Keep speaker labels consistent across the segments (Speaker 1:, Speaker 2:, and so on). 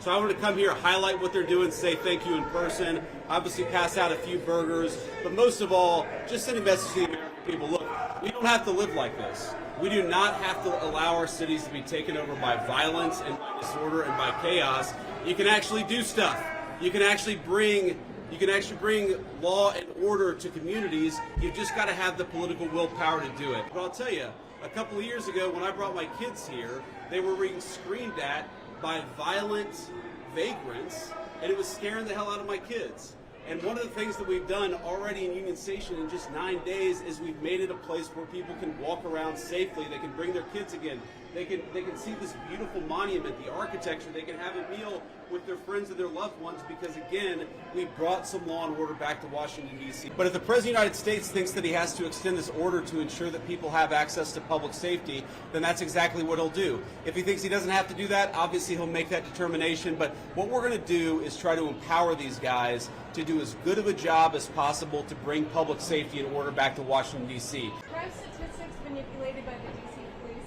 Speaker 1: So I wanted to come here, highlight what they're doing, say thank you in person, obviously pass out a few burgers, but most of all, just send a message to the American people. Look, we don't have to live like this. We do not have to allow our cities to be taken over by violence and by disorder and by chaos. You can actually do stuff. You can actually bring law and order to communities. You've just got to have the political willpower to do it. But I'll tell you, a couple of years ago when I brought my kids here, they were being screamed at by violent vagrants, and it was scaring the hell out of my kids. And one of the things that we've done already in Union Station in just 9 days is we've made it a place where people can walk around safely. They can bring their kids again. They can see this beautiful monument, the architecture. They can have a meal with their friends and their loved ones because, again, we brought some law and order back to Washington, D.C. But if the President of the United States thinks that he has to extend this order to ensure that people have access to public safety, then that's exactly what he'll do. If he thinks he doesn't have to do that, obviously he'll make that determination. But what we're going to do is try to empower these guys to do as good of a job as possible to bring public safety and order back to Washington, D.C.
Speaker 2: Crime statistics manipulated by the D.C. police?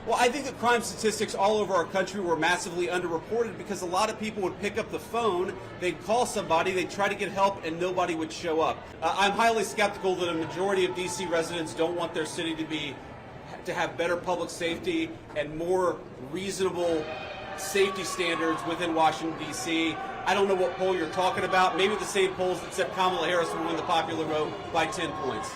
Speaker 1: Well, I think that crime statistics all over our country were massively underreported because a lot of people would pick up the phone, they'd call somebody, they'd try to get help, and nobody would show up. I'm highly skeptical that a majority of D.C. residents don't want their city to have better public safety and more reasonable safety standards within Washington, D.C. I don't know what poll you're talking about. Maybe the same polls that said Kamala Harris would win the popular vote by 10 points.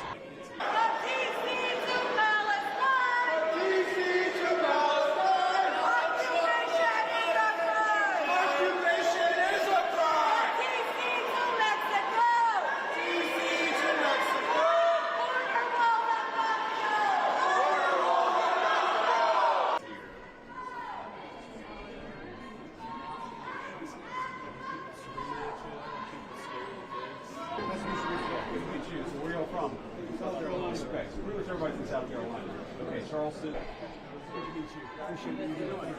Speaker 1: Where are y'all from? South Carolina. Okay, so pretty much everybody from South Carolina. Okay, Charleston. Good to meet you. Appreciate you. Thank you very much.